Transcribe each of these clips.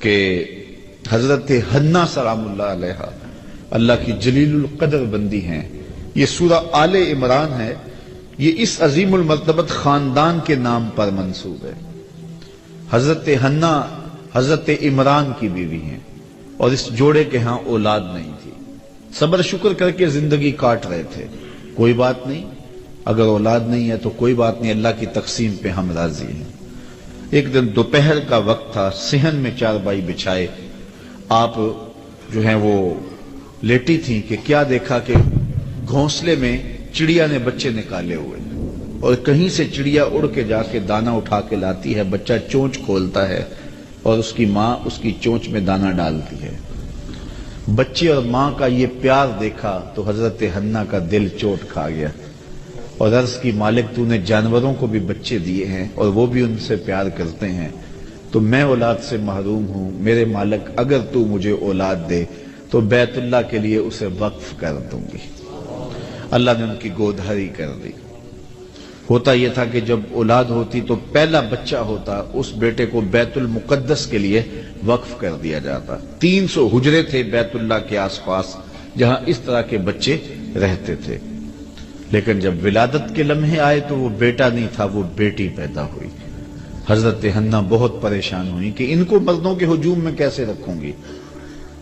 کہ حضرت حنا سلام اللہ علیہا اللہ کی جلیل القدر بندی ہیں. یہ سورہ آل عمران ہے. یہ اس عظیم المرتبت خاندان کے نام پر منسوب ہے. حضرت حنا حضرت عمران کی بیوی ہیں اور اس جوڑے کے ہاں اولاد نہیں تھی. صبر شکر کر کے زندگی کاٹ رہے تھے. کوئی بات نہیں، اگر اولاد نہیں ہے تو کوئی بات نہیں، اللہ کی تقسیم پہ ہم راضی ہیں. ایک دن دوپہر کا وقت تھا. صحن میں چارپائی بچھائے آپ جو ہیں وہ لیٹی تھیں کہ کیا دیکھا کہ گھونسلے میں چڑیا نے بچے نکالے ہوئے اور کہیں سے چڑیا اڑ کے جا کے دانا اٹھا کے لاتی ہے. بچہ چونچ کھولتا ہے اور اس کی ماں اس کی چونچ میں دانا ڈالتی ہے. بچے اور ماں کا یہ پیار دیکھا تو حضرت حنا کا دل چوٹ کھا گیا اور عرض کی مالک تو نے جانوروں کو بھی بچے دیے ہیں اور وہ بھی ان سے پیار کرتے ہیں، تو میں اولاد سے محروم ہوں. میرے مالک اگر تو مجھے اولاد دے تو بیت اللہ کے لیے اسے وقف کر دوں گی. اللہ نے ان کی گود ہری کر دی. ہوتا یہ تھا کہ جب اولاد ہوتی تو پہلا بچہ ہوتا اس بیٹے کو بیت المقدس کے لیے وقف کر دیا جاتا. 300 حجرے تھے بیت اللہ کے آس پاس جہاں اس طرح کے بچے رہتے تھے. لیکن جب ولادت کے لمحے آئے تو وہ بیٹا نہیں تھا، وہ بیٹی پیدا ہوئی. حضرت حنا بہت پریشان ہوئی کہ ان کو مردوں کے ہجوم میں کیسے رکھوں گی.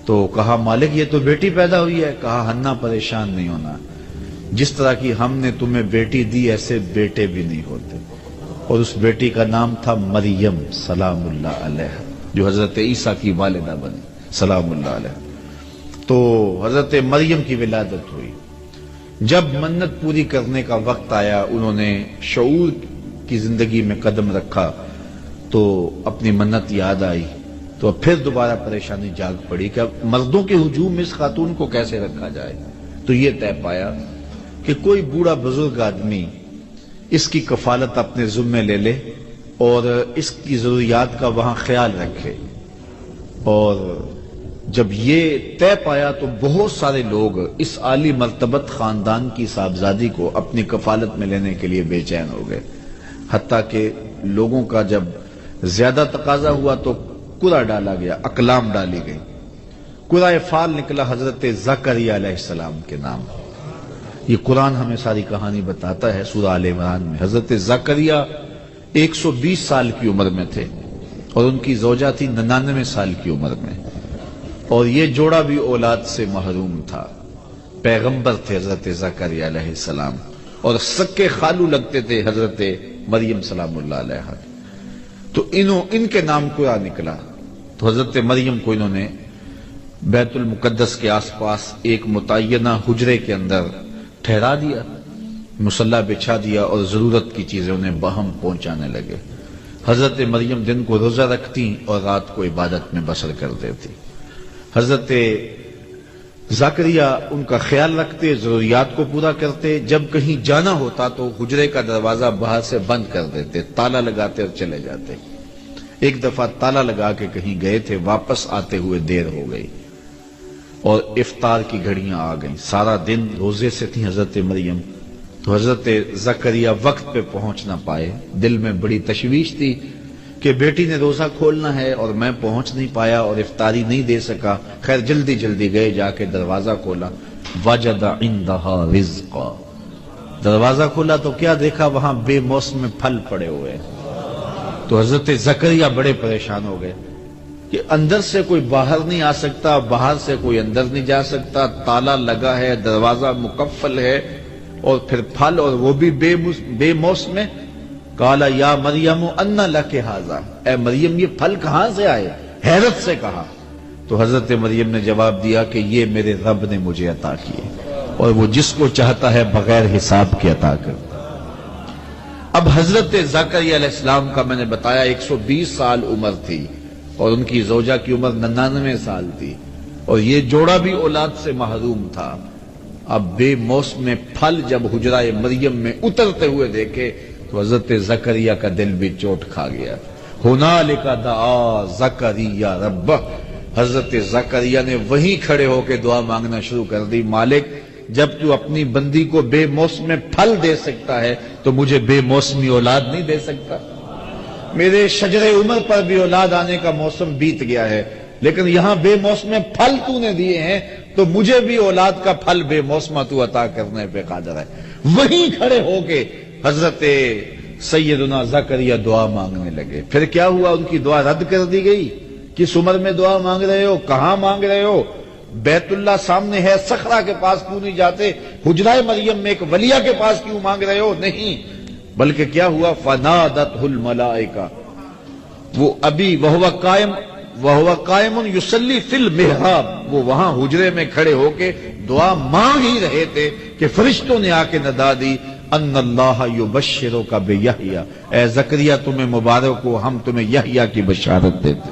تو کہا مالک یہ تو بیٹی پیدا ہوئی ہے. کہا حنا پریشان نہیں ہونا، جس طرح کی ہم نے تمہیں بیٹی دی ایسے بیٹے بھی نہیں ہوتے. اور اس بیٹی کا نام تھا مریم سلام اللہ علیہ، جو حضرت عیسیٰ کی والدہ بنی سلام اللہ علیہ. تو حضرت مریم کی ولادت ہوئی. جب منت پوری کرنے کا وقت آیا، انہوں نے شعور کی زندگی میں قدم رکھا تو اپنی منت یاد آئی تو پھر دوبارہ پریشانی جاگ پڑی کہ اب مردوں کے ہجوم میں اس خاتون کو کیسے رکھا جائے. تو یہ طے پایا کہ کوئی بوڑھا بزرگ آدمی اس کی کفالت اپنے ذمے لے لے اور اس کی ضروریات کا وہاں خیال رکھے. اور جب یہ طے پایا تو بہت سارے لوگ اس عالی مرتبت خاندان کی صاحبزادی کو اپنی کفالت میں لینے کے لیے بے چین ہو گئے. حتیٰ کہ لوگوں کا جب زیادہ تقاضا ہوا تو قرعہ ڈالا گیا، اقلام ڈالی گئی. قرعہ فال نکلا حضرت زکریا علیہ السلام کے نام. یہ قرآن ہمیں ساری کہانی بتاتا ہے. سورہ آل عمران میں حضرت زکریا 120 سال کی عمر میں تھے اور ان کی زوجہ تھی 99 سال کی عمر میں، اور یہ جوڑا بھی اولاد سے محروم تھا. پیغمبر تھے حضرت زکریا علیہ السلام اور سکے خالو لگتے تھے حضرت مریم سلام اللہ علیہ. تو ان کے نام قرعہ نکلا تو حضرت مریم کو انہوں نے بیت المقدس کے آس پاس ایک متعینہ حجرے کے اندر ٹھہرا دیا، مصلی بچھا دیا اور ضرورت کی چیزیں انہیں باہم پہنچانے لگے. حضرت مریم دن کو روزہ رکھتی اور رات کو عبادت میں بسر کر دیتی. حضرت زکریا ان کا خیال رکھتے، ضروریات کو پورا کرتے. جب کہیں جانا ہوتا تو حجرے کا دروازہ باہر سے بند کر دیتے، تالا لگاتے اور چلے جاتے. ایک دفعہ تالا لگا کے کہیں گئے تھے، واپس آتے ہوئے دیر ہو گئی اور افطار کی گھڑیاں آ گئیں. سارا دن روزے سے تھی حضرت مریم، تو حضرت زکریا وقت پہ پہنچ نہ پائے. دل میں بڑی تشویش تھی کہ بیٹی نے روزہ کھولنا ہے اور میں پہنچ نہیں پایا اور افطاری نہیں دے سکا. خیر جلدی جلدی گئے، جا کے دروازہ کھولا، وجد عندها رزقا. دروازہ کھولا تو کیا دیکھا، وہاں بے موسم پھل پڑے ہوئے. تو حضرت زکریا بڑے پریشان ہو گئے کہ اندر سے کوئی باہر نہیں آ سکتا، باہر سے کوئی اندر نہیں جا سکتا، تالا لگا ہے، دروازہ مقفل ہے اور پھر پھل اور وہ بھی بے موسم. قال یا مریم ان لک ھذا، اے مریم یہ پھل کہاں سے آئے، حیرت سے کہا. تو حضرت مریم نے جواب دیا کہ یہ میرے رب نے مجھے عطا کیے اور وہ جس کو چاہتا ہے بغیر حساب کے عطا کرتا. اب حضرت زکریا علیہ السلام کا میں نے بتایا 120 سال عمر تھی اور ان کی زوجہ کی عمر 99 سال تھی اور یہ جوڑا بھی اولاد سے محروم تھا. اب بے موسم پھل جب حجرہ مریم میں اترتے ہوئے دیکھے تو حضرت زکریا کا دل بھی چوٹ کھا گیا. ہنالک دعا زکریا ربہ، حضرت زکریا نے وہیں کھڑے ہو کے دعا مانگنا شروع کر دی. مالک جب تو اپنی بندی کو بے موسم پھل دے سکتا ہے تو مجھے بے موسمی اولاد نہیں دے سکتا. میرے شجر عمر پر بھی اولاد آنے کا موسم بیت گیا ہے، لیکن یہاں بے موسم پھل تو نے دیے ہیں، تو مجھے بھی اولاد کا پھل بے موسم تو عطا کرنے پہ قادر ہے۔ وہیں کھڑے ہو کے حضرت سیدنا زکریا دعا مانگنے لگے۔ پھر کیا ہوا؟ ان کی دعا رد کر دی گئی۔ کس عمر میں دعا مانگ رہے ہو؟ کہاں مانگ رہے ہو؟ بیت اللہ سامنے ہے، صخرہ کے پاس کیوں نہیں جاتے؟ حجرہ مریم میں ایک ولیہ کے پاس کیوں مانگ رہے ہو؟ نہیں، بلکہ کیا ہوا؟ فنادتہ الملائکہ، وہ ابھی وہو قائم یصلی فی المحراب، وہ وہاں حجرے میں کھڑے ہو کے دعا مانگ ہی رہے تھے کہ فرشتوں نے آ کے ندا دی، ان اللہ یبشرک بیحییٰ، اے زکریا تمہیں مبارک ہو، ہم تمہیں یحییٰ کی بشارت دیتے۔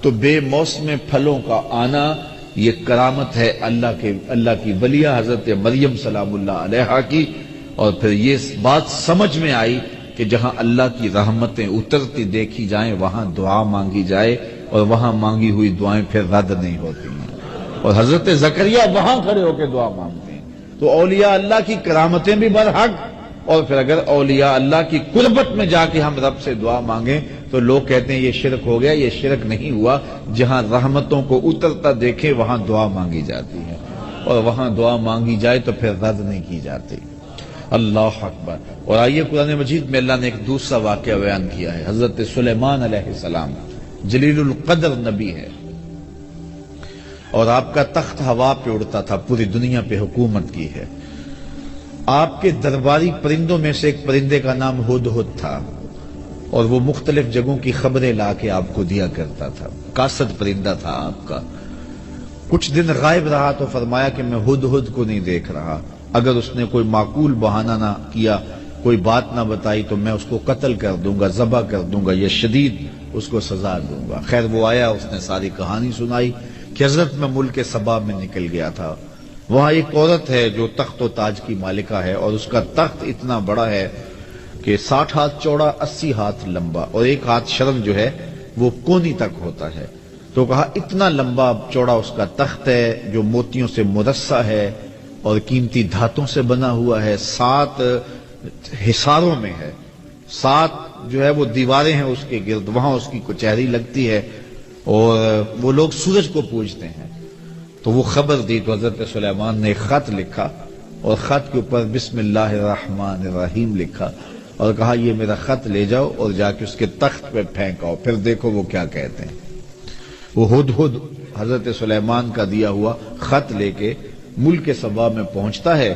تو بے موسم پھلوں کا آنا یہ کرامت ہے اللہ کی ولیہ حضرت مریم سلام اللہ علیہا کی۔ اور پھر یہ بات سمجھ میں آئی کہ جہاں اللہ کی رحمتیں اترتی دیکھی جائیں وہاں دعا مانگی جائے، اور وہاں مانگی ہوئی دعائیں پھر رد نہیں ہوتی ہیں، اور حضرت زکریا وہاں کھڑے ہو کے دعا مانگتے ہیں۔ تو اولیاء اللہ کی کرامتیں بھی برحق، اور پھر اگر اولیاء اللہ کی قربت میں جا کے ہم رب سے دعا مانگیں تو لوگ کہتے ہیں یہ شرک ہو گیا۔ یہ شرک نہیں ہوا، جہاں رحمتوں کو اترتا دیکھیں وہاں دعا مانگی جاتی ہے، اور وہاں دعا مانگی جائے تو پھر رد نہیں کی جاتی۔ اللہ اکبر۔ اور آئیے قرآن مجید میں اللہ نے ایک دوسرا واقعہ بیان کیا ہے۔ حضرت سلیمان علیہ السلام جلیل القدر نبی ہے، اور آپ کا تخت ہوا پہ اڑتا تھا، پوری دنیا پہ حکومت کی ہے۔ آپ کے درباری پرندوں میں سے ایک پرندے کا نام ہدہد تھا، اور وہ مختلف جگہوں کی خبریں لا کے آپ کو دیا کرتا تھا۔ قاصد پرندہ تھا آپ کا۔ کچھ دن غائب رہا تو فرمایا کہ میں ہدہد کو نہیں دیکھ رہا، اگر اس نے کوئی معقول بہانہ نہ کیا، کوئی بات نہ بتائی تو میں اس کو قتل کر دوں گا، ذبح کر دوں گا، یا شدید اس کو سزا دوں گا۔ خیر وہ آیا، اس نے ساری کہانی سنائی کہ حضرت میں ملک سبا میں نکل گیا تھا، وہاں ایک عورت ہے جو تخت و تاج کی مالکہ ہے، اور اس کا تخت اتنا بڑا ہے کہ 60 ہاتھ چوڑا، 80 ہاتھ لمبا، اور 1 ہاتھ شرم جو ہے وہ کونی تک ہوتا ہے۔ تو کہا اتنا لمبا چوڑا اس کا تخت ہے جو موتیوں سے مرصع ہے اور قیمتی دھاتوں سے بنا ہوا ہے، 7 حصاروں میں ہے، 7 جو ہے وہ دیواریں ہیں اس کے گرد، وہاں اس کی کچہری لگتی ہے، اور وہ لوگ سورج کو پوجتے ہیں۔ تو وہ خبر دی تو حضرت سلیمان نے ایک خط لکھا، اور خط کے اوپر بسم اللہ الرحمن الرحیم لکھا، اور کہا یہ میرا خط لے جاؤ اور جا کے اس کے تخت پہ پھینکاؤ، پھر دیکھو وہ کیا کہتے ہیں۔ وہ ہدہد حضرت سلیمان کا دیا ہوا خط لے کے ملک سبا میں پہنچتا ہے،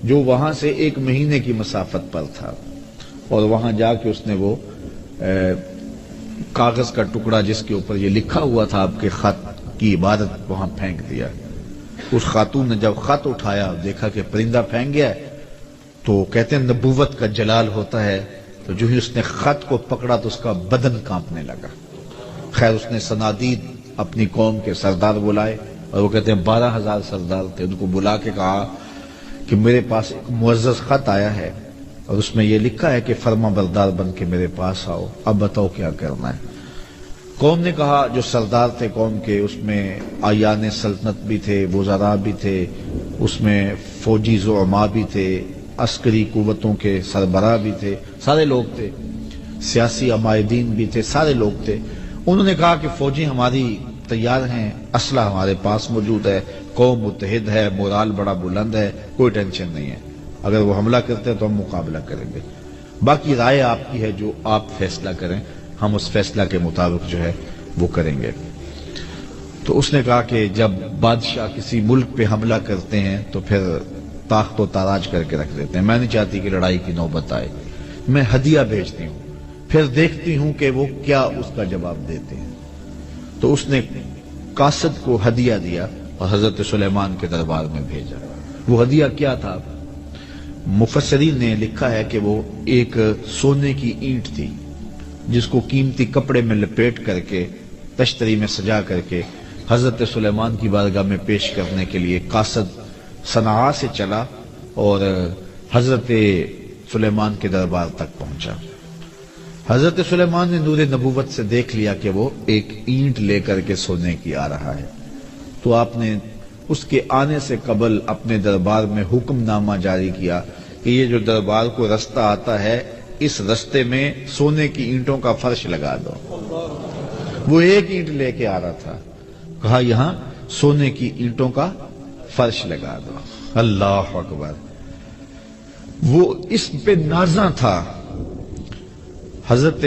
جو وہاں سے 1 مہینے کی مسافت پر تھا، اور وہاں جا کے اس نے وہ کاغذ کا ٹکڑا جس کے اوپر یہ لکھا ہوا تھا آپ کے خط کی عبادت وہاں پھینک دیا۔ اس خاتون نے جب خط اٹھایا دیکھا کہ پرندہ پھینک گیا ہے، تو کہتے ہیں نبوت کا جلال ہوتا ہے، تو جو ہی اس نے خط کو پکڑا تو اس کا بدن کانپنے لگا۔ خیر اس نے صنادید اپنی قوم کے سردار بلائے، اور وہ کہتے ہیں 12,000 سردار تھے، ان کو بلا کے کہا کہ میرے پاس ایک معزز خط آیا ہے، اور اس میں یہ لکھا ہے کہ فرما بردار بن کے میرے پاس آؤ، اب بتاؤ کیا کرنا ہے۔ قوم نے کہا، جو سردار تھے قوم کے، اس میں آیان سلطنت بھی تھے، وزراء بھی تھے، اس میں فوجی زعماء بھی تھے، عسکری قوتوں کے سربراہ بھی تھے، سارے لوگ تھے، سیاسی عمائدین بھی تھے، سارے لوگ تھے۔ انہوں نے کہا کہ فوجی ہماری تیار ہیں، اسلحہ ہمارے پاس موجود ہے، قوم متحد ہے، مورال بڑا بلند ہے، کوئی ٹینشن نہیں ہے، اگر وہ حملہ کرتے ہیں تو ہم مقابلہ کریں گے، باقی رائے آپ کی ہے، جو آپ فیصلہ کریں ہم اس فیصلہ کے مطابق جو ہے وہ کریں گے۔ تو اس نے کہا کہ جب بادشاہ کسی ملک پہ حملہ کرتے ہیں تو پھر تاخت و تاراج کر کے رکھ دیتے ہیں، میں نہیں چاہتی کہ لڑائی کی نوبت آئے، میں ہدیہ بھیجتی ہوں، پھر دیکھتی ہوں کہ وہ کیا اس کا جواب دیتے ہیں۔ تو اس نے قاصد کو ہدیہ دیا اور حضرت سلیمان کے دربار میں بھیجا۔ وہ ہدیہ کیا تھا؟ مفسرین نے لکھا ہے کہ وہ ایک سونے کی اینٹ تھی، جس کو قیمتی کپڑے میں لپیٹ کر کے تشتری میں سجا کر کے حضرت سلیمان کی بارگاہ میں پیش کرنے کے لیے قاصد صنعاء سے چلا اور حضرت سلیمان کے دربار تک پہنچا۔ حضرت سلیمان نے نور نبوت سے دیکھ لیا کہ وہ ایک اینٹ لے کر کے سونے کی آ رہا ہے، تو آپ نے اس کے آنے سے قبل اپنے دربار میں حکم نامہ جاری کیا کہ یہ جو دربار کو رستہ آتا ہے اس رستے میں سونے کی اینٹوں کا فرش لگا دو۔ وہ ایک اینٹ لے کے آ رہا تھا، کہا یہاں سونے کی اینٹوں کا فرش لگا دو۔ اللہ اکبر! وہ اس پہ نازاں تھا۔ حضرت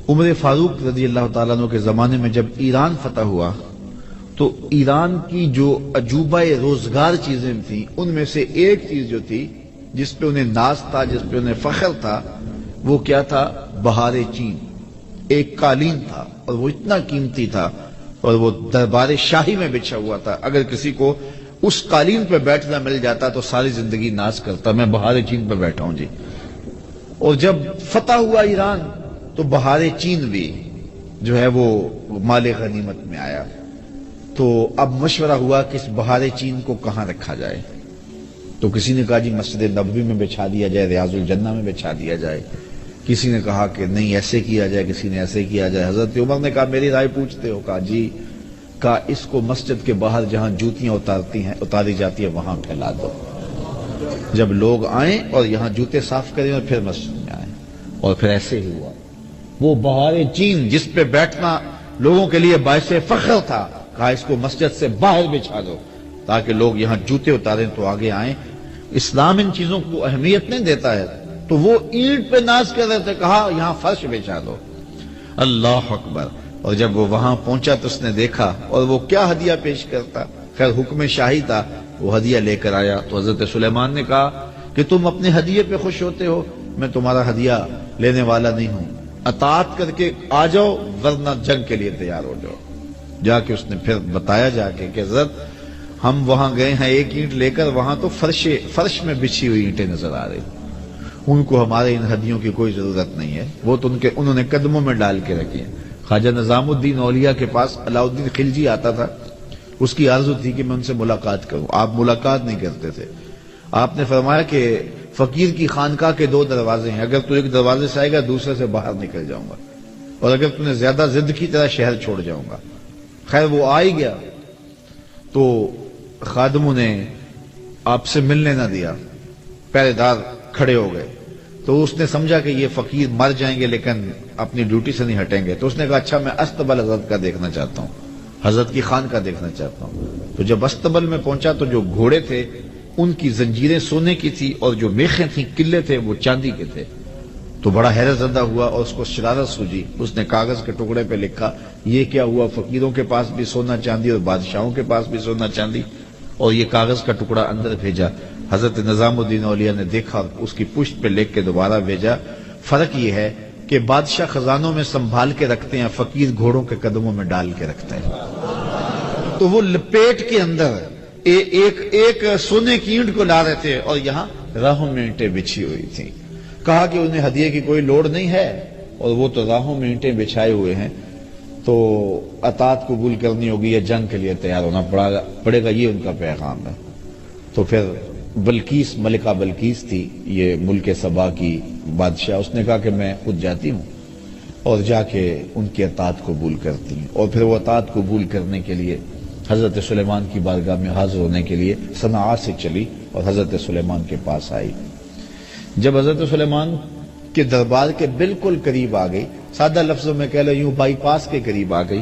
عمر فاروق رضی اللہ تعالیٰ عنہ کے زمانے میں جب ایران فتح ہوا تو ایران کی جو عجوبہ روزگار چیزیں تھیں ان میں سے ایک چیز جو تھی جس پہ انہیں ناز تھا، جس پہ انہیں فخر تھا، وہ کیا تھا؟ بہار چین۔ ایک قالین تھا اور وہ اتنا قیمتی تھا اور وہ دربار شاہی میں بچھا ہوا تھا۔ اگر کسی کو اس قالین پہ بیٹھنا مل جاتا تو ساری زندگی ناز کرتا، میں بہار چین پہ بیٹھا ہوں جی۔ اور جب فتح ہوا ایران تو بہار چین بھی جو ہے وہ مال غنیمت میں آیا۔ تو اب مشورہ ہوا کہ اس بہار چین کو کہاں رکھا جائے، تو کسی نے کہا جی مسجد نبوی میں بچھا دیا جائے، ریاض الجنہ میں بچھا دیا جائے، کسی نے کہا کہ نہیں ایسے کیا جائے، کسی نے ایسے کیا جائے۔ حضرت عمر نے کہا میری رائے پوچھتے ہو؟ کہا جی۔ کہا اس کو مسجد کے باہر جہاں جوتیاں اتاری جاتی ہیں وہاں پھیلا دو، جب لوگ آئیں اور یہاں جوتے صاف کریں اور پھر مسجد میں آئیں۔ اور پھر ایسے ہی ہوا۔ وہ بہار چین جس پہ بیٹھنا لوگوں کے لیے باعث فخر تھا، کہا اس کو مسجد سے باہر بچھا دو تاکہ لوگ یہاں جوتے اتاریں تو آگے آئیں۔ اسلام ان چیزوں کو اہمیت نہیں دیتا ہے، تو وہ اینٹ پہ ناز کر رہے تھے، کہا یہاں فرش بچھا دو۔ اللہ اکبر! اور جب وہ وہاں پہنچا تو اس نے دیکھا، اور وہ کیا ہدیہ پیش کرتا؟ خیر حکم شاہی تھا، وہ ہدیہ لے کر آیا۔ تو حضرت سلیمان نے کہا کہ تم اپنے ہدیے پہ خوش ہوتے ہو، میں تمہارا ہدیہ لینے والا نہیں ہوں، اطاعت کر کے آ جاؤ ورنہ جنگ کے لیے تیار ہو جاؤ۔ جا کے اس نے پھر بتایا جا کے کہ حضرت ہم وہاں گئے ہیں ایک اینٹ لے کر، وہاں تو فرش میں بچھی ہوئی اینٹیں نظر آ رہی، ان کو ہمارے ان ہدیوں کی کوئی ضرورت نہیں ہے، وہ تو انہوں نے قدموں میں ڈال کے رکھی ہیں۔ خواجہ نظام الدین اولیاء کے پاس علاؤ الدین خلجی آتا تھا، اس کی آرزو تھی کہ میں ان سے ملاقات کروں، آپ ملاقات نہیں کرتے تھے۔ آپ نے فرمایا کہ فقیر کی خانقاہ کے 2 دروازے ہیں، اگر تو ایک دروازے سے آئے گا دوسرے سے باہر نکل جاؤں گا، اور اگر تم نے زیادہ ضد کی طرح شہر چھوڑ جاؤں گا۔ خیر وہ آ ہی گیا تو خادموں نے آپ سے ملنے نہ دیا، پہرے دار کھڑے ہو گئے، تو اس نے سمجھا کہ یہ فقیر مر جائیں گے لیکن اپنی ڈیوٹی سے نہیں ہٹیں گے، تو اس نے کہا اچھا میں استبل حضرت کا دیکھنا چاہتا ہوں، حضرت کی خان کا دیکھنا چاہتا ہوں۔ تو جب استبل میں پہنچا تو جو گھوڑے تھے ان کی زنجیریں سونے کی تھی اور جو میخیں تھیں قلعے تھے وہ چاندی کے تھے۔ تو بڑا حیرت زدہ ہوا اور اس کو شرارت سوجی، اس نے کاغذ کے ٹکڑے پہ لکھا یہ کیا ہوا، فقیروں کے پاس بھی سونا چاندی اور بادشاہوں کے پاس بھی سونا چاندی، اور یہ کاغذ کا ٹکڑا اندر بھیجا۔ حضرت نظام الدین اولیاء نے دیکھا، اس کی پشت پہ لکھ کے دوبارہ بھیجا۔ فرق یہ ہے کہ بادشاہ خزانوں میں سنبھال کے رکھتے ہیں، فقیر گھوڑوں کے قدموں میں ڈال کے رکھتے ہیں۔ تو وہ لپیٹ کے اندر ایک سونے کی اینٹ کو لا رہے تھے اور یہاں راہوں میں اینٹیں بچھی ہوئی تھیں۔ کہا کہ انہیں ہدیے کی کوئی لوڑ نہیں ہے اور وہ تو راہوں میں اینٹیں بچھائے ہوئے ہیں، تو اطاعت قبول کرنی ہوگی یا جنگ کے لیے تیار ہونا پڑے گا، یہ ان کا پیغام ہے۔ تو پھر بلقیس، ملکہ بلقیس تھی یہ ملک سبا کی بادشاہ، اس نے کہا کہ میں خود جاتی ہوں اور جا کے ان کی اطاعت قبول کرتی ہوں، اور پھر وہ اطاعت قبول کرنے کے لیے حضرت سلیمان کی بارگاہ میں حاضر ہونے کے لیے صنعاء سے چلی اور حضرت سلیمان کے پاس آئی۔ جب حضرت سلیمان کے دربار کے بالکل قریب آ گئی، سادہ لفظوں میں کہہ لو یوں بائی پاس کے قریب آ گئی،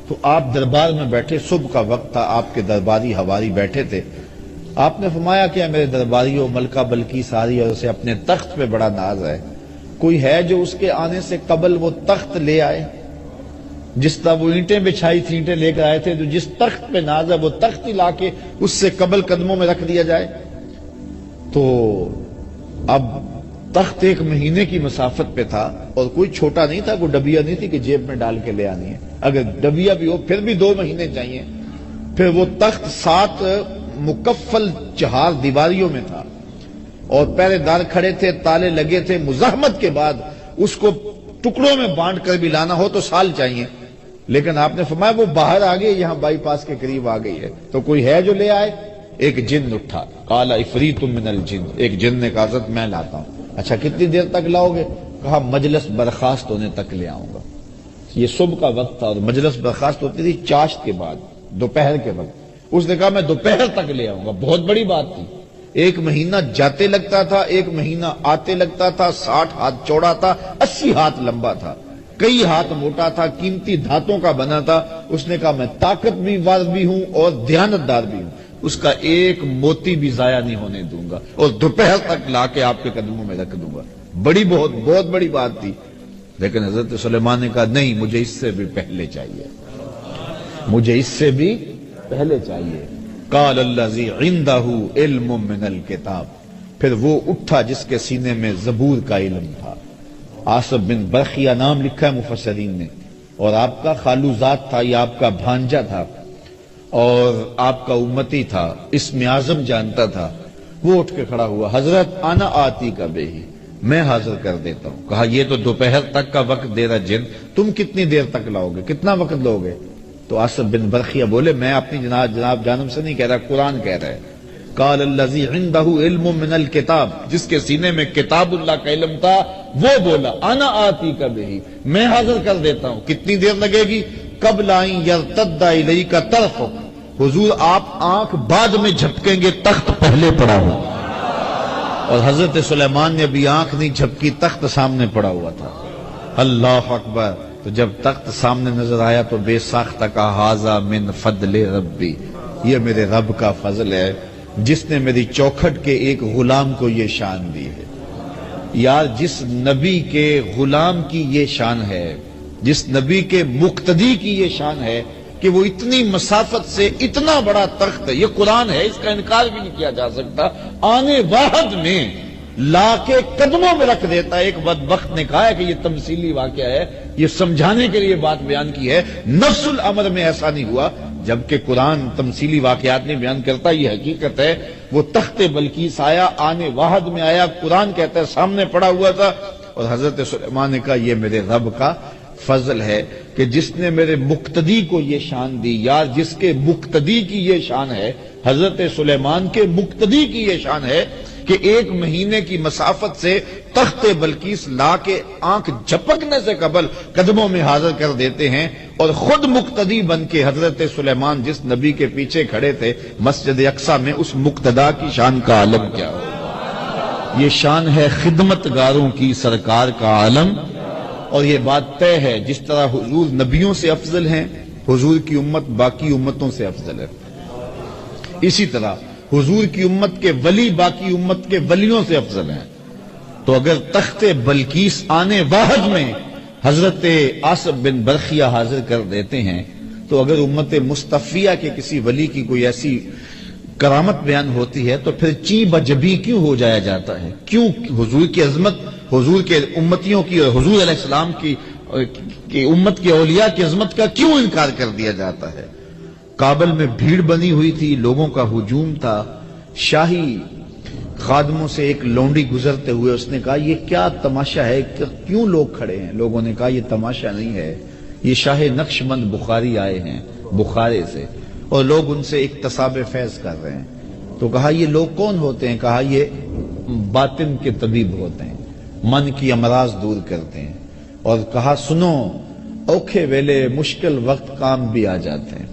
تو آپ دربار میں بیٹھے، صبح کا وقت تھا، آپ کے درباری حواری بیٹھے تھے۔ آپ نے فرمایا کہ میرے درباریوں، ملکہ بلقیس آ رہی ہے اور اسے اپنے تخت پہ بڑا ناز ہے، کوئی ہے جو اس کے آنے سے قبل وہ تخت لے آئے؟ جس طرح وہ اینٹیں بچھائی تھی، اینٹیں لے کر آئے تھے، تو جس تخت پہ ناز ہے وہ تخت ہی لا کے اس سے قبل قدموں میں رکھ دیا جائے۔ تو اب تخت 1 مہینے کی مسافت پہ تھا اور کوئی چھوٹا نہیں تھا، کوئی ڈبیا نہیں تھی کہ جیب میں ڈال کے لے آنی ہے، اگر ڈبیا بھی ہو پھر بھی 2 مہینے چاہیے۔ پھر وہ تخت 7 مکفل چہار دیواریوں میں تھا اور پہرے دار کھڑے تھے، تالے لگے تھے، مزاحمت کے بعد اس کو ٹکڑوں میں بانٹ کر بھی لانا ہو تو سال چاہیے، لیکن آپ نے فرمایا وہ باہر آ گئی، یہاں بائی پاس کے قریب آ گئی ہے، تو کوئی ہے جو لے آئے؟ ایک جن اٹھا، قال عفریت من الجن، ایک جن نے کہا حضرت میں لاتا ہوں۔ اچھا کتنی دیر تک لاؤ گے؟ کہا مجلس برخاست ہونے تک لے آؤں گا۔ یہ صبح کا وقت تھا اور مجلس برخاست ہوتی تھی چاشت کے بعد، دوپہر کے وقت۔ اس نے کہا میں دوپہر تک لے آؤں گا، بہت بڑی بات تھی، ایک مہینہ جاتے لگتا تھا، ایک مہینہ آتے لگتا تھا، 60 ہاتھ چوڑا تھا، 80 ہاتھ لمبا تھا، کئی ہاتھ موٹا تھا، قیمتی دھاتوں کا بنا تھا۔ اس نے کہا میں طاقت بھی واز بھی ہوں اور دیانتدار بھی ہوں، اس کا ایک موتی بھی ضائع نہیں ہونے دوں گا، اور دوپہر تک لا کے آپ کے قدموں میں رکھ دوں گا۔ بہت بڑی بات تھی، لیکن حضرت سلیمان نے کہا نہیں، مجھے اس سے بھی پہلے چاہیے، مجھے اس سے بھی پہلے چاہیے۔ قال الذی عندہ علم من الکتاب، پھر وہ اٹھا جس کے سینے میں زبور کا علم تھا۔ آصف بن برخیہ نام لکھا ہے مفسرین نے، اور آپ کا خالوزاد تھا، یہ آپ کا بھانجا تھا اور آپ کا امتی تھا، اسم اعظم جانتا تھا۔ وہ اٹھ کے کھڑا ہوا، حضرت انا آتی کا بے ہی، میں حاضر کر دیتا ہوں۔ کہا یہ تو دوپہر تک کا وقت دے رہا جن، تم کتنی دیر تک لاؤ گے، کتنا وقت لو گے؟ تو آصف بن برخیہ بولے میں اپنی جناب جانب سے نہیں کہہ رہا، قرآن کہہ رہا ہے۔ قال الذی عندہ علم من الکتاب، جس کے سینے میں کتاب اللہ کا علم تھا وہ بولا انا آتی کا بہی، میں حاضر کر دیتا ہوں۔ کتنی دیر لگے گی؟ قبل ان یرتد الیک طرفک، حضور آپ آنکھ بعد میں جھپکیں گے، تخت پہلے پڑا ہوا۔ اور حضرت سلیمان نے ابھی آنکھ نہیں جھپکی، تخت سامنے پڑا ہوا تھا۔ اللہ اکبر! تو جب تخت سامنے نظر آیا تو بے ساختہ کہا ھذا من فضل ربی، یہ میرے رب کا فضل ہے جس نے میری چوکھٹ کے ایک غلام کو یہ شان دی ہے۔ یار جس نبی کے غلام کی یہ شان ہے، جس نبی کے مقتدی کی یہ شان ہے کہ وہ اتنی مسافت سے اتنا بڑا تخت ہے، یہ قرآن ہے، اس کا انکار بھی نہیں کیا جا سکتا، آنے واحد میں لا کے قدموں میں رکھ دیتا ہے۔ ایک بدبخت نے کہا ہے کہ یہ تمثیلی واقعہ ہے، یہ سمجھانے کے لیے بات بیان کی ہے، نفس الامر میں ایسا نہیں ہوا، جبکہ قرآن تمثیلی واقعات نہیں بیان کرتا، یہ حقیقت ہے۔ وہ تخت بلقیس آیا، آنے واحد میں آیا، قرآن کہتا ہے سامنے پڑا ہوا تھا، اور حضرت سلیمان نے کہا یہ میرے رب کا فضل ہے کہ جس نے میرے مقتدی کو یہ شان دی۔ یار جس کے مقتدی کی یہ شان ہے، حضرت سلیمان کے مقتدی کی یہ شان ہے کہ ایک مہینے کی مسافت سے تخت بلقیس لا کے آنکھ جھپکنے سے قبل قدموں میں حاضر کر دیتے ہیں، اور خود مقتدی بن کے حضرت سلیمان جس نبی کے پیچھے کھڑے تھے مسجد اقصیٰ میں، اس مقتدا کی شان کا عالم کیا ہو؟ یہ شان ہے خدمتگاروں کی سرکار کا عالم، اور یہ بات طے ہے جس طرح حضور نبیوں سے افضل ہیں، حضور کی امت باقی امتوں سے افضل ہے، اسی طرح حضور کی امت کے ولی باقی امت کے ولیوں سے افضل ہیں۔ تو اگر تخت بلقیس آنے واحد میں حضرت آصف بن برخیہ حاضر کر دیتے ہیں، تو اگر امت مصطفیہ کے کسی ولی کی کوئی ایسی کرامت بیان ہوتی ہے تو پھر چی بجبی کیوں ہو جایا جاتا ہے؟ کیوں حضور کی عظمت، حضور کے امتیوں کی اور حضور علیہ السلام کی امت کے اولیاء کی عظمت کا کیوں انکار کر دیا جاتا ہے؟ کابل میں بھیڑ بنی ہوئی تھی، لوگوں کا ہجوم تھا، شاہی خادموں سے ایک لونڈی گزرتے ہوئے اس نے کہا یہ کیا تماشا ہے، کیوں لوگ کھڑے ہیں؟ لوگوں نے کہا یہ تماشا نہیں ہے، یہ شاہ نقشبند بخاری آئے ہیں بخارے سے، اور لوگ ان سے اکتساب فیض کر رہے ہیں۔ تو کہا یہ لوگ کون ہوتے ہیں؟ کہا یہ باطن کے طبیب ہوتے ہیں، من کی امراض دور کرتے ہیں۔ اور کہا سنو، اوکھے ویلے مشکل وقت کام بھی آ جاتے ہیں۔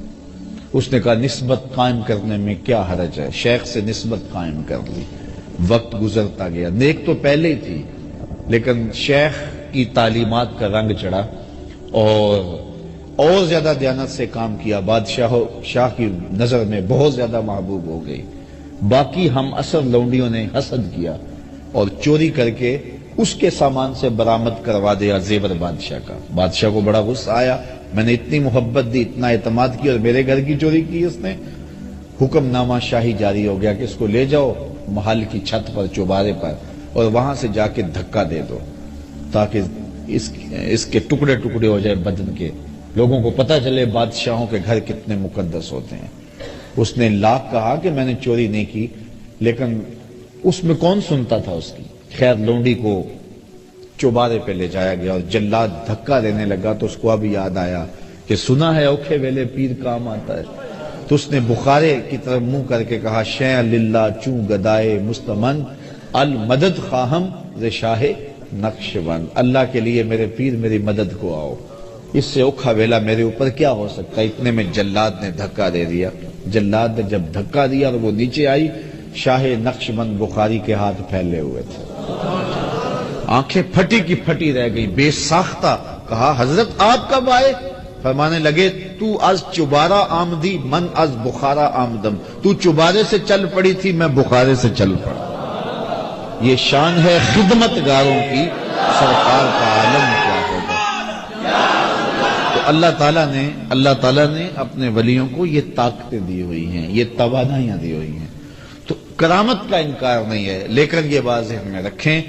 اس نے کہا نسبت قائم کرنے میں کیا حرج ہے؟ شیخ سے نسبت قائم کر لی، وقت گزرتا گیا، نیک تو پہلے ہی تھی لیکن شیخ کی تعلیمات کا رنگ چڑھا اور زیادہ دیانت سے کام کیا، شاہ کی نظر میں بہت زیادہ محبوب ہو گئی۔ باقی ہم اثر لونڈیوں نے حسد کیا اور چوری کر کے اس کے سامان سے برآمد کروا دیا زیور بادشاہ کا۔ بادشاہ کو بڑا غصہ آیا، میں نے اتنی محبت دی، اتنا اعتماد کیا اور میرے گھر کی چوری کی اس نے۔ حکم نامہ شاہی جاری ہو گیا کہ اس کو لے جاؤ محل کی چھت پر، چوبارے پر، اور وہاں سے جا کے دھکا دے دو تاکہ اس کے ٹکڑے ٹکڑے ہو جائے بدن کے، لوگوں کو پتہ چلے بادشاہوں کے گھر کتنے مقدس ہوتے ہیں۔ اس نے لاکھ کہا کہ میں نے چوری نہیں کی، لیکن اس میں کون سنتا تھا اس کی؟ خیر لونڈی کو چوبارے پہ لے جایا گیا اور جلاد دھکا دینے لگا تو اس کو اب یاد آیا کہ سنا ہے اوکھے ویلے پیر کام آتا ہے۔ تو اس نے بخارے کی طرف منہ کر کے کہا شیع للہ چوں گدائے مستمن المدد خواہم ز شاہ نقشبند، اللہ کے لیے میرے پیر میری مدد کو آؤ، اس سے اوکھا ویلا میرے اوپر کیا ہو سکتا ہے؟ اتنے میں جلاد نے دھکا دے دیا۔ جلاد نے جب دھکا دیا اور وہ نیچے آئی، شاہ نقشبند بخاری کے ہاتھ پھیلے ہوئے تھے، آنکھیں پھٹی کی پھٹی رہ گئی، بے ساختہ کہا حضرت آپ کب آئے؟ فرمانے لگے تو از چبارہ آمدی من از بخارا آمدم، تو چبارے سے چل پڑی تھی میں بخارے سے چل پڑا۔ یہ شان ہے خدمت گاروں کی، سرکار کا عالم کیا ہوگا۔ تو اللہ تعالیٰ نے اپنے ولیوں کو یہ طاقتیں دی ہوئی ہیں، یہ توانائیاں دی ہوئی ہیں، تو کرامت کا انکار نہیں ہے، لیکن یہ بات ذہن میں رکھیں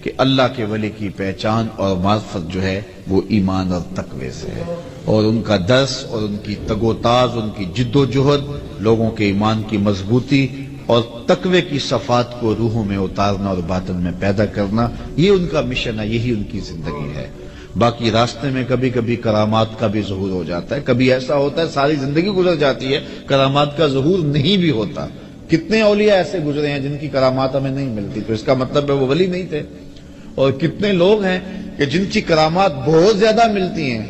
کہ اللہ کے ولی کی پہچان اور معرفت جو ہے وہ ایمان اور تقوی سے ہے، اور ان کا درس اور ان کی تگ و تاز، ان کی جد و جہد، لوگوں کے ایمان کی مضبوطی اور تقوی کی صفات کو روحوں میں اتارنا اور باطن میں پیدا کرنا، یہ ان کا مشن ہے، یہی ان کی زندگی ہے۔ باقی راستے میں کبھی کبھی کرامات کا بھی ظہور ہو جاتا ہے، کبھی ایسا ہوتا ہے ساری زندگی گزر جاتی ہے کرامات کا ظہور نہیں بھی ہوتا۔ کتنے اولیاء ایسے گزرے ہیں جن کی کرامات ہمیں نہیں ملتی، تو اس کا مطلب ہے وہ ولی نہیں تھے، اور کتنے لوگ ہیں کہ جن کی کرامات بہت زیادہ ملتی ہیں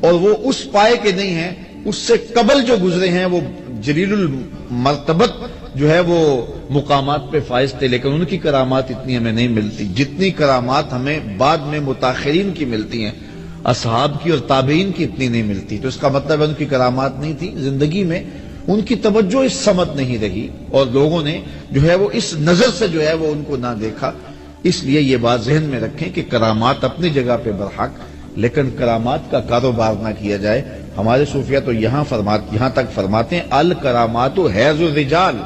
اور وہ اس پائے کے نہیں ہیں، اس سے قبل جو گزرے ہیں وہ جلیل المرتبت جو ہے وہ مقامات پہ فائز تھے، لیکن ان کی کرامات اتنی ہمیں نہیں ملتی جتنی کرامات ہمیں بعد میں متاخرین کی ملتی ہیں، اصحاب کی اور تابعین کی اتنی نہیں ملتی۔ تو اس کا مطلب ہے ان کی کرامات نہیں تھی، زندگی میں ان کی توجہ اس سمت نہیں رہی، اور لوگوں نے جو ہے وہ اس نظر سے جو ہے وہ ان کو نہ دیکھا۔ اس لیے یہ بات ذہن میں رکھیں کہ کرامات اپنی جگہ پہ برحق، لیکن کرامات کا کاروبار نہ کیا جائے۔ ہمارے صوفیہ تو یہاں تک فرماتے ہیں الکرامات حیض الرجال،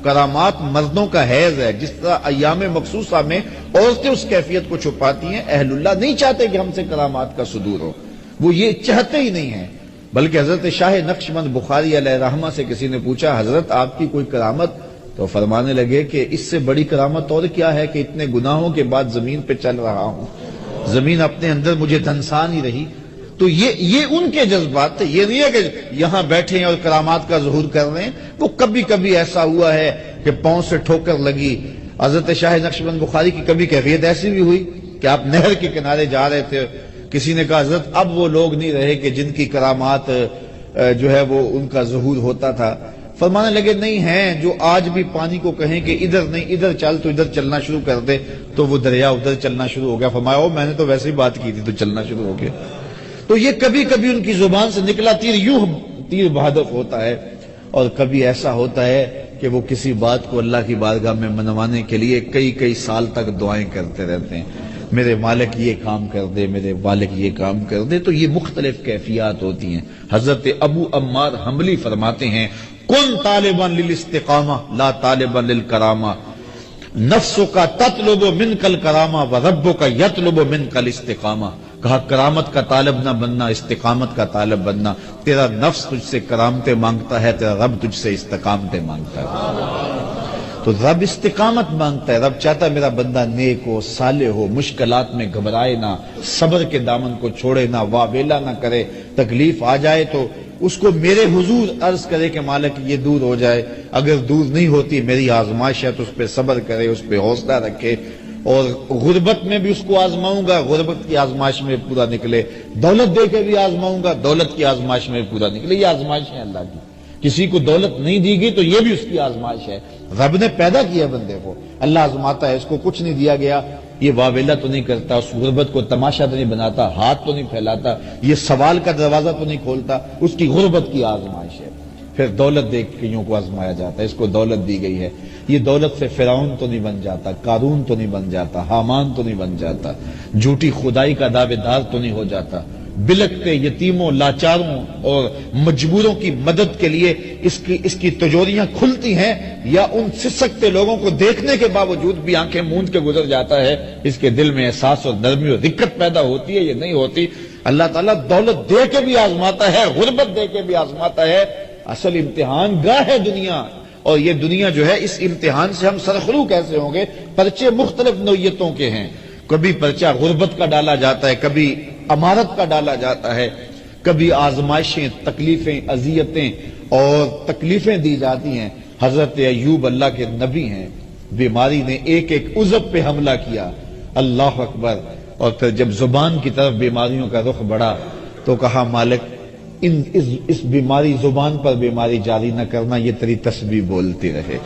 کرامات مردوں کا حیض ہے، جس طرح ایام مخصوصہ میں عورتیں اس کیفیت کو چھپاتی ہیں، اہل اللہ نہیں چاہتے کہ ہم سے کرامات کا صدور ہو، وہ یہ چاہتے ہی نہیں ہیں۔ بلکہ حضرت شاہ نقشبند بخاری علیہ رحمہ سے کسی نے پوچھا حضرت آپ کی کوئی کرامت؟ تو فرمانے لگے کہ اس سے بڑی کرامت اور کیا ہے کہ اتنے گناہوں کے بعد زمین پہ چل رہا ہوں، زمین اپنے اندر مجھے دھنسا نہیں رہی۔ تو یہ ان کے جذبات تھے، یہ نہیں ہے کہ یہاں بیٹھے ہیں اور کرامات کا ظہور کر رہے ہیں۔ وہ کبھی کبھی ایسا ہوا ہے کہ پاؤں سے ٹھوکر لگی۔ حضرت شاہ نقشبند بخاری کی کبھی کیفیت ایسی بھی ہوئی کہ آپ نہر کے کنارے جا رہے تھے، کسی نے کہا حضرت اب وہ لوگ نہیں رہے کہ جن کی کرامات جو ہے وہ ان کا ظہور ہوتا تھا۔ فرمانے لگے نہیں ہیں جو آج بھی پانی کو کہیں کہ ادھر نہیں ادھر چل، تو ادھر چلنا شروع کر دے تو وہ دریا ادھر چلنا شروع ہو گیا۔ فرمایا او میں نے تو ویسے ہی بات کی تھی تو چلنا شروع ہو گیا۔ تو یہ کبھی کبھی ان کی زبان سے نکلا تیر یوں تیر بہادر ہوتا ہے، اور کبھی ایسا ہوتا ہے کہ وہ کسی بات کو اللہ کی بارگاہ میں منوانے کے لیے کئی سال تک دعائیں کرتے رہتے ہیں، میرے مالک یہ کام کر دے، میرے مالک یہ کام کر دے۔ تو یہ مختلف کیفیات ہوتی ہیں۔ حضرت ابو عمار حنبلی فرماتے ہیں کن طالبا للاستقامہ لا طالبا للکرامہ، نفسک تطلب منک الکرامہ وربک یطلب منک الاستقامہ۔ کہا کرامت کا طالب نہ بننا، استقامت کا طالب بننا۔ تیرا نفس تجھ سے کرامتیں مانگتا ہے، تیرا رب تجھ سے استقامتیں مانگتا ہے۔ تو رب استقامت مانگتا ہے، رب چاہتا ہے میرا بندہ نیک ہو، صالح ہو، مشکلات میں گھبرائے نہ، صبر کے دامن کو چھوڑے نہ، واویلا نہ کرے، تکلیف آ جائے تو اس کو میرے حضور عرض کرے کہ مالک یہ دور ہو جائے، اگر دور نہیں ہوتی میری آزمائش ہے تو اس پہ صبر کرے، اس پہ حوصلہ رکھے، اور غربت میں بھی اس کو آزماؤں گا، غربت کی آزمائش میں پورا نکلے، دولت دے کے بھی آزماؤں گا، دولت کی آزمائش میں پورا نکلے۔ یہ آزمائش ہے اللہ کی، کسی کو دولت نہیں دی گئی تو یہ بھی اس کی آزمائش ہے۔ رب نے پیدا کیا بندے کو، اللہ آزماتا ہے، اس کو کچھ نہیں دیا گیا، یہ واویلا تو نہیں کرتا، اس غربت کو تماشا تو نہیں بناتا، ہاتھ تو نہیں پھیلاتا، یہ سوال کا دروازہ تو نہیں کھولتا، اس کی غربت کی آزمائش ہے۔ پھر دولت دے کے کئیوں کو آزمایا جاتا ہے، اس کو دولت دی گئی ہے، یہ دولت سے فرعون تو نہیں بن جاتا، قارون تو نہیں بن جاتا، حامان تو نہیں بن جاتا، جھوٹی خدائی کا دعوے دار تو نہیں ہو جاتا۔ بلکتے یتیموں، لاچاروں اور مجبوروں کی مدد کے لیے اس کی تجوریاں کھلتی ہیں، یا ان سسکتے لوگوں کو دیکھنے کے باوجود بھی آنکھیں موند کے گزر جاتا ہے، اس کے دل میں احساس اور نرمی اور رقت پیدا ہوتی ہے، یہ نہیں ہوتی۔ اللہ تعالیٰ دولت دے کے بھی آزماتا ہے، غربت دے کے بھی آزماتا ہے۔ اصل امتحان گاہ ہے دنیا، اور یہ دنیا جو ہے اس امتحان سے ہم سرخرو کیسے ہوں گے؟ پرچے مختلف نوعیتوں کے ہیں، کبھی پرچہ غربت کا ڈالا جاتا ہے، کبھی امارت کا ڈالا جاتا ہے، کبھی آزمائشیں، تکلیفیں، اذیتیں اور تکلیفیں دی جاتی ہیں۔ حضرت ایوب اللہ کے نبی ہیں، بیماری نے ایک عضو پہ حملہ کیا، اللہ اکبر، اور پھر جب زبان کی طرف بیماریوں کا رخ بڑھا تو کہا مالک اس بیماری، زبان پر بیماری جاری نہ کرنا، یہ تیری تسبیح بولتی رہے۔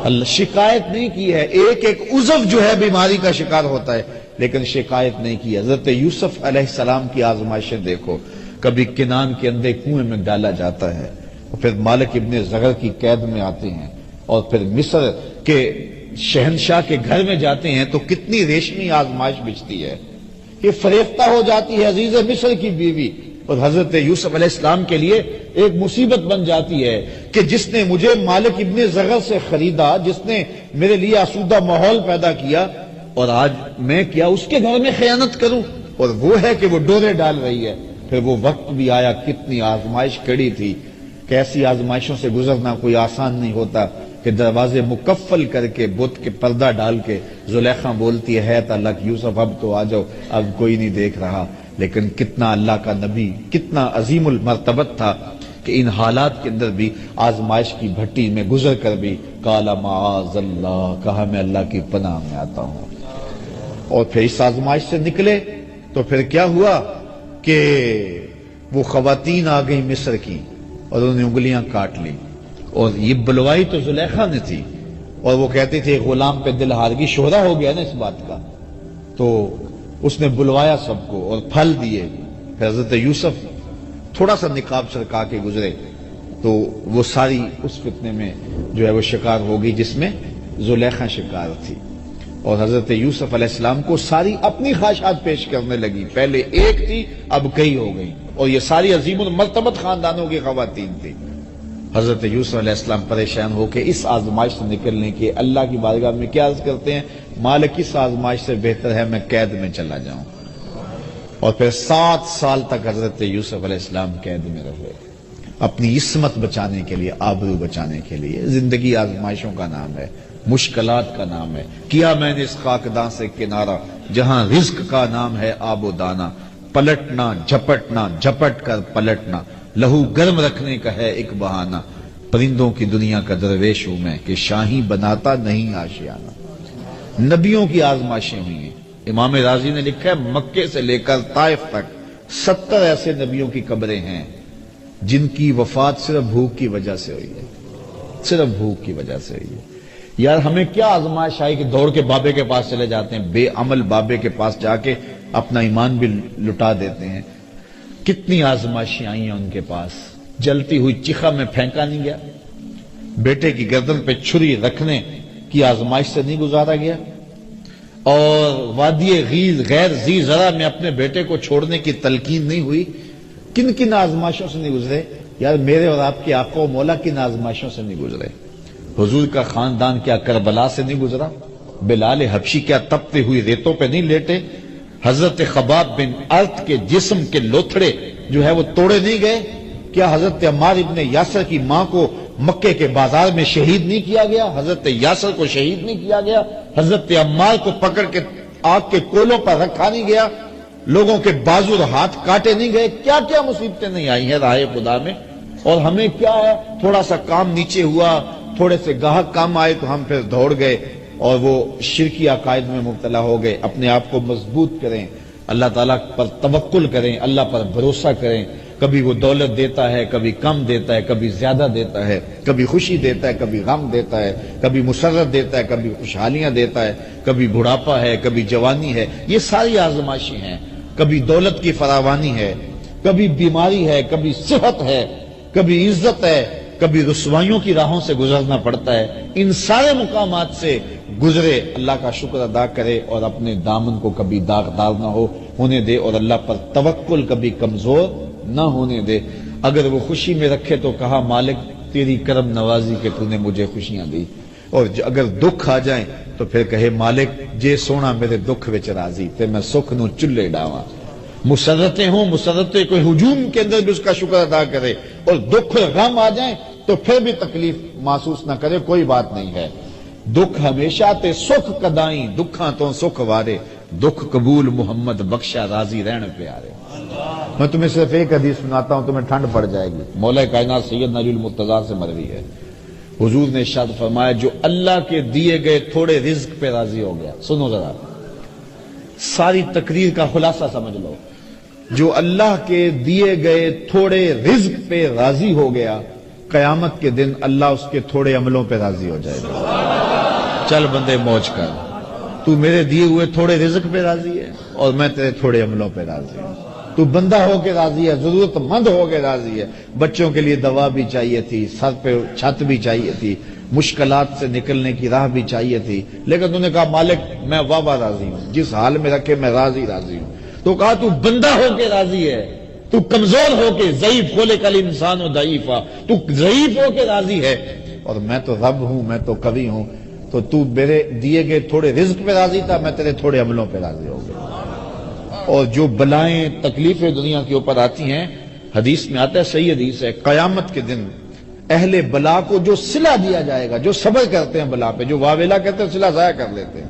اللہ شکایت نہیں کی ہے، ایک ایک عضو جو ہے بیماری کا شکار ہوتا ہے، لیکن شکایت نہیں کی۔ حضرت یوسف علیہ السلام کی آزمائشیں دیکھو، کبھی کنان کے اندھے کنویں میں ڈالا جاتا ہے، اور پھر مالک ابن زغر کی قید میں آتے ہیں، اور پھر مصر کے شہنشاہ کے گھر میں جاتے ہیں تو کتنی ریشمی آزمائش بچتی ہے، یہ فریفتہ ہو جاتی ہے عزیز مصر کی بیوی، اور حضرت یوسف علیہ السلام کے لیے ایک مصیبت بن جاتی ہے کہ جس نے مجھے مالک ابن زغر سے خریدا، جس نے میرے لیے آسودہ ماحول پیدا کیا، اور آج میں کیا اس کے گھر میں خیانت کروں، اور وہ ہے کہ وہ ڈورے ڈال رہی ہے۔ پھر وہ وقت بھی آیا، کتنی آزمائش کڑی تھی، کیسی آزمائشوں سے گزرنا کوئی آسان نہیں ہوتا کہ دروازے مکفل کر کے بت کے پردہ ڈال کے زلیخا بولتی ہے تعالیٰ یوسف اب تو آ جاؤ، اب کوئی نہیں دیکھ رہا، لیکن کتنا اللہ کا نبی کتنا عظیم المرتبت تھا کہ ان حالات کے اندر بھی آزمائش کی بھٹی میں گزر کر بھی قال معاذ اللہ، کہا میں اللہ کی پناہ میں آتا ہوں۔ اور پھر اس آزمائش سے نکلے تو پھر کیا ہوا کہ وہ خواتین آ گئی مصر کی اور انہوں نے انگلیاں کاٹ لی، اور یہ بلوائی تو زلیخا نے تھی، اور وہ کہتی تھی غلام پہ دل ہار گئی، شہرا ہو گیا نا اس بات کا، تو اس نے بلوایا سب کو اور پھل دیے۔ پھر حضرت یوسف تھوڑا سا نقاب سرکا کے گزرے تو وہ ساری اس فتنے میں جو ہے وہ شکار ہو گئی جس میں زلیخا شکار تھی، اور حضرت یوسف علیہ السلام کو ساری اپنی خواہشات پیش کرنے لگی، پہلے ایک تھی اب کئی ہو گئی، اور یہ ساری عظیم المرتبت خاندانوں کی خواتین تھی۔ حضرت یوسف علیہ السلام پریشان ہو کے اس آزمائش سے نکلنے کے اللہ کی بارگاہ میں کیا عرض کرتے ہیں، مالک اس آزمائش سے بہتر ہے میں قید میں چلا جاؤں، اور پھر 7 سال تک حضرت یوسف علیہ السلام قید میں رہے، اپنی عصمت بچانے کے لیے، آبرو بچانے کے لیے۔ زندگی آزمائشوں کا نام ہے، مشکلات کا نام ہے۔ کیا میں نے اس خاکداں سے کنارہ جہاں رزق کا نام ہے آب و دانا، پلٹنا جھپٹنا جھپٹ کر پلٹنا، لہو گرم رکھنے کا ہے ایک بہانہ، پرندوں کی دنیا کا درویش ہوں میں کہ شاہی بناتا نہیں آشیانہ۔ نبیوں کی آزمائشیں ہوئی ہیں، امام رازی نے لکھا ہے مکے سے لے کر طائف تک 70 ایسے نبیوں کی قبریں ہیں جن کی وفات صرف بھوک کی وجہ سے ہوئی ہے، صرف بھوک کی وجہ سے ہوئی ہے۔ یار ہمیں کیا آزمائش آئی کہ دوڑ کے بابے کے پاس چلے جاتے ہیں، بے عمل بابے کے پاس جا کے اپنا ایمان بھی لٹا دیتے ہیں۔ کتنی آزمائشیں آئی ہیں ان کے پاس، جلتی ہوئی چیخا میں پھینکا نہیں گیا، بیٹے کی گردن پہ چھری رکھنے کی آزمائش سے نہیں گزارا گیا، اور وادی غیر ذی زرع میں اپنے بیٹے کو چھوڑنے کی تلقین نہیں ہوئی۔ کن کن آزمائشوں سے نہیں گزرے یار، میرے اور آپ کے آقا و مولا کن آزمائشوں سے نہیں گزرے؟ حضور کا خاندان کیا کربلا سے نہیں گزرا؟ بلال حبشی کیا تپتے ہوئی ریتوں پہ نہیں لیٹے؟ حضرت خباب بن ارت کے جسم کے لوتھڑے جو ہے وہ توڑے نہیں گئے؟ کیا حضرت عمار ابن یاسر کی ماں کو مکے کے بازار میں شہید نہیں کیا گیا؟ حضرت یاسر کو شہید نہیں کیا گیا؟ حضرت عمار کو پکڑ کے آگ کے کولوں پر رکھا نہیں گیا؟ لوگوں کے بازو اور ہاتھ کاٹے نہیں گئے؟ کیا کیا مصیبتیں نہیں آئی ہیں راہ خدا میں؟ اور ہمیں کیا ہے، تھوڑا سا کام نیچے ہوا، تھوڑے سے گاہک کام آئے تو ہم پھر دوڑ گئے اور وہ شرکی عقائد میں مبتلا ہو گئے۔ اپنے آپ کو مضبوط کریں، اللہ تعالیٰ پر توکل کریں، اللہ پر بھروسہ کریں۔ کبھی وہ دولت دیتا ہے، کبھی کم دیتا ہے، کبھی زیادہ دیتا ہے، کبھی خوشی دیتا ہے، کبھی غم دیتا ہے، کبھی مسرت دیتا ہے، کبھی خوشحالیاں دیتا ہے، کبھی بڑھاپا ہے، کبھی جوانی ہے، یہ ساری آزمائشیں ہیں۔ کبھی دولت کی فراوانی ہے، کبھی بیماری ہے، کبھی صحت ہے، کبھی عزت ہے، کبھی رسوائیوں کی راہوں سے گزرنا پڑتا ہے۔ ان سارے مقامات سے گزرے، اللہ کا شکر ادا کرے اور اپنے دامن کو کبھی داغدار نہ ہونے دے، اور اللہ پر توکل کبھی کمزور نہ ہونے دے۔ اگر وہ خوشی میں رکھے تو کہا مالک تیری کرم نوازی کہ تو نے مجھے خوشیاں دی، اور اگر دکھ آ جائیں تو پھر کہے مالک جے سونا میرے دکھ وچ راضی تے میں سکھ نو چلے ڈاواں۔ مسرتیں ہوں، مسرتیں کوئی ہجوم کے اندر بھی اس کا شکر ادا کرے، اور دکھ اور غم آ جائیں تو پھر بھی تکلیف محسوس نہ کرے، کوئی بات نہیں ہے۔ دکھ ہمیشہ تے سکھ کدائیں، دکھاں تو سکھ وارے، دکھ قبول محمد بخشا راضی رہن پیارے۔ میں تمہیں صرف ایک حدیث سناتا ہوں، تمہیں ٹھنڈ پڑ جائے گی، مولا کائنات سید ناجی المرتضیٰ سے مروی ہے۔ حضور نے ارشاد فرمایا جو اللہ کے دیے گئے تھوڑے رزق پہ راضی ہو گیا، سنو ذرا ساری تقریر کا خلاصہ سمجھ لو، جو اللہ کے دیے گئے تھوڑے رزق پہ راضی ہو گیا، قیامت کے دن اللہ اس کے تھوڑے عملوں پہ راضی ہو جائے گا. چل بندے موج کر، تو میرے دیے ہوئے تھوڑے رزق پہ راضی ہے اور میں تیرے تھوڑے عملوں پہ راضی ہوں. تو بندہ ہو کے راضی ہے، ضرورت مند ہو کے راضی ہے. بچوں کے لیے دوا بھی چاہیے تھی، سر پہ چھت بھی چاہیے تھی، مشکلات سے نکلنے کی راہ بھی چاہیے تھی، لیکن انہوں نے کہا مالک میں واہ راضی ہوں، جس حال میں رکھے میں راضی ہوں. تو کہا تو بندہ ہو کے راضی ہے، تو کمزور ہو کے، ضعیف خلق الانسان ضعیفا، تو ضعیف ہو کے راضی ہے، اور میں تو رب ہوں، میں تو کبھی ہوں. تو میرے دیے گئے تھوڑے رزق پہ راضی تھا، میں تیرے تھوڑے عملوں پہ راضی ہو گیا. اور جو بلائیں تکلیفیں دنیا کے اوپر آتی ہیں، حدیث میں آتا ہے، صحیح حدیث ہے، قیامت کے دن اہل بلا کو جو صلہ دیا جائے گا، جو صبر کرتے ہیں بلا پہ، جو واویلا کہتے ہیں صلہ ضائع کر لیتے ہیں،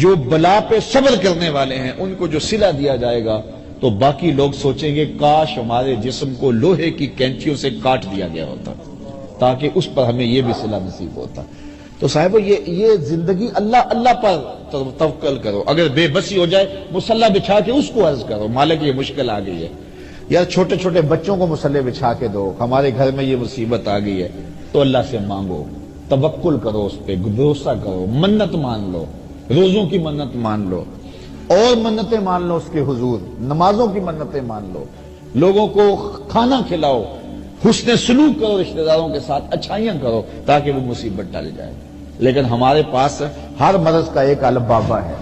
جو بلا پہ صبر کرنے والے ہیں ان کو جو صلہ دیا جائے گا تو باقی لوگ سوچیں گے کاش ہمارے جسم کو لوہے کی کینچیوں سے کاٹ دیا گیا ہوتا تاکہ اس پر ہمیں یہ بھی صلہ نصیب ہوتا. تو صاحب یہ زندگی اللہ پر توکل کرو. اگر بے بسی ہو جائے مصلی بچھا کے اس کو عرض کرو مالک یہ مشکل آ گئی ہے. یار چھوٹے چھوٹے بچوں کو مصلی بچھا کے دو، ہمارے گھر میں یہ مصیبت آ گئی ہے، تو اللہ سے مانگو، توکل کرو، اس پہ بھروسہ کرو، منت مان لو، روزوں کی منت مان لو اور منتیں مان لو اس کے حضور، نمازوں کی منتیں مان لو، لوگوں کو کھانا کھلاؤ، حسن سلوک کرو، رشتہ داروں کے ساتھ اچھائیاں کرو تاکہ وہ مصیبت ٹل جائے. لیکن ہمارے پاس ہر مرض کا ایک الگ بابا ہے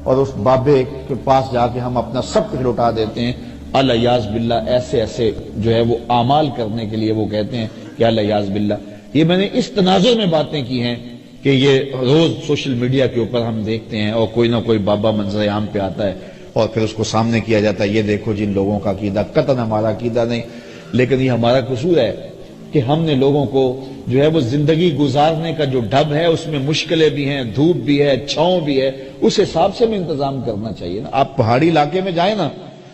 اور اس بابے کے پاس جا کے ہم اپنا سب کچھ لوٹا دیتے ہیں. الیاذ باللہ ایسے جو ہے وہ اعمال کرنے کے لیے وہ کہتے ہیں کہ الیاذ باللہ. یہ میں نے اس تناظر میں باتیں کی ہیں کہ یہ روز سوشل میڈیا کے اوپر ہم دیکھتے ہیں اور کوئی نہ کوئی بابا منظر عام پہ آتا ہے اور پھر اس کو سامنے کیا جاتا ہے، یہ دیکھو جن لوگوں کا عقیدہ. قطعاً ہمارا عقیدہ نہیں، لیکن یہ ہمارا قصور ہے کہ ہم نے لوگوں کو جو ہے وہ زندگی گزارنے کا جو ڈھب ہے اس میں مشکلیں بھی ہیں، دھوپ بھی ہے، چھاؤں بھی ہے، اس حساب سے ہمیں انتظام کرنا چاہیے نا. آپ پہاڑی علاقے میں جائیں نا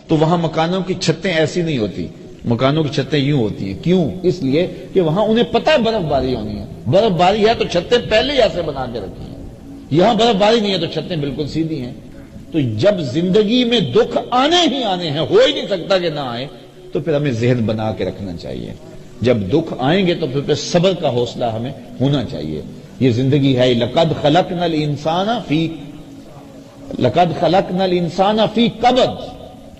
تو وہاں مکانوں کی چھتیں ایسی نہیں ہوتی، مکانوں کی چھتیں یوں ہوتی ہیں. کیوں؟ اس لیے کہ وہاں انہیں پتہ ہے برف باری ہونی ہے، برف باری ہے تو چھتیں پہلے ہی ایسے بنا کے رکھی ہیں. یہاں برف باری نہیں ہے تو چھتیں بالکل سیدھی ہیں. تو جب زندگی میں دکھ آنے ہی آنے ہیں، ہو ہی نہیں سکتا کہ نہ آئے، تو پھر ہمیں ذہن بنا کے رکھنا چاہیے. جب دکھ آئیں گے تو پھر صبر کا حوصلہ ہمیں ہونا چاہیے. یہ زندگی ہے. لقد خلقنا الانسان فی کبد،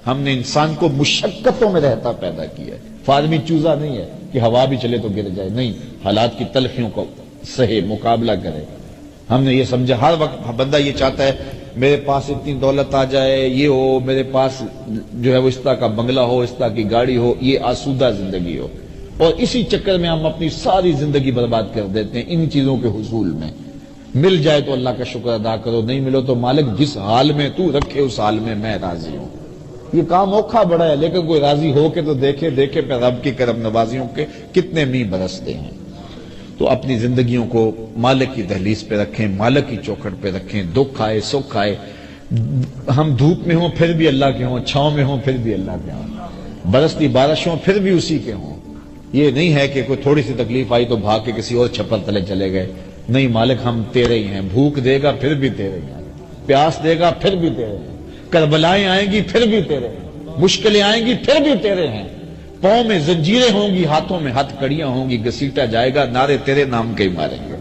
ہم نے انسان کو مشقتوں میں رہتا پیدا کیا ہے. فارمی چوزا نہیں ہے کہ ہوا بھی چلے تو گر جائے، نہیں، حالات کی تلخیوں کو سہے، مقابلہ کرے. ہم نے یہ سمجھا ہر وقت بندہ یہ چاہتا ہے میرے پاس اتنی دولت آ جائے، یہ ہو، میرے پاس جو ہے وہ اس طرح کا بنگلہ ہو، اس طرح کی گاڑی ہو، یہ آسودہ زندگی ہو. اور اسی چکر میں ہم اپنی ساری زندگی برباد کر دیتے ہیں ان چیزوں کے حصول میں. مل جائے تو اللہ کا شکر ادا کرو، نہیں ملو تو مالک جس حال میں تو رکھے اس حال میں میں راضی ہوں. یہ کام اوکھا بڑا ہے، لیکن کوئی راضی ہو کے تو دیکھے پہ رب کی کرم نوازیوں کے کتنے می برستے ہیں. تو اپنی زندگیوں کو مالک کی دہلیز پہ رکھیں، مالک کی چوکھٹ پہ رکھیں. دکھ آئے سکھ آئے، ہم دھوپ میں ہوں پھر بھی اللہ کے ہوں، چھاؤں میں ہوں پھر بھی اللہ کے ہوں، برستی بارش ہوں پھر بھی اسی کے ہوں. یہ نہیں ہے کہ کوئی تھوڑی سی تکلیف آئی تو بھاگ کے کسی اور چھپر تلے چلے گئے. نہیں، مالک ہم تیرے ہی ہیں. بھوک دے گا پھر بھی تیرے ہیں، پیاس دے گا پھر بھی تیرے ہیں، کربلائیں آئیں گی پھر بھی تیرے ہیں، مشکلیں آئیں گی پھر بھی تیرے ہیں. پاؤں میں زنجیریں ہوں گی، ہاتھوں میں ہتھ کڑیاں ہوں گی، گھسیٹا جائے گا، نعرے تیرے نام کے ہی ماریں گے.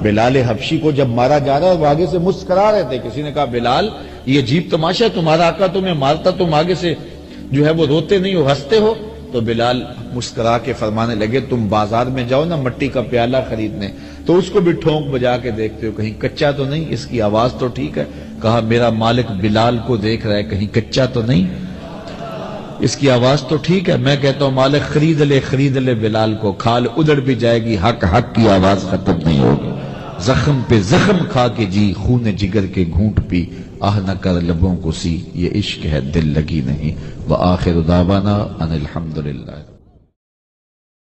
بلال حبشی کو جب مارا جا رہا ہے وہ آگے سے مسکرا رہے تھے. کسی نے کہا بلال یہ عجیب تماشا ہے، تمہارا آقا تمہیں مارتا، تم آگے سے جو ہے وہ روتے نہیں ہو، ہنستے ہو. تو بلال مسکرا کے فرمانے لگے تم بازار میں جاؤ نا مٹی کا پیالہ خریدنے، تو اس کو بھی ٹھونک بجا کے دیکھتے ہو کہیں کچا تو نہیں، اس کی آواز تو ٹھیک ہے. کہا میرا مالک بلال کو دیکھ رہا ہے کہیں کچا تو نہیں، اس کی آواز تو ٹھیک ہے. میں کہتا ہوں مالک خرید لے بلال کو، کھال ادڑ بھی جائے گی، حق کی آواز ختم نہیں ہوگی. زخم پہ زخم کھا کے جی، خون جگر کے گھونٹ پی، آہ نہ کر لبوں کو سی، یہ عشق ہے دل لگی نہیں. وآخر دعوانا ان الحمدللہ.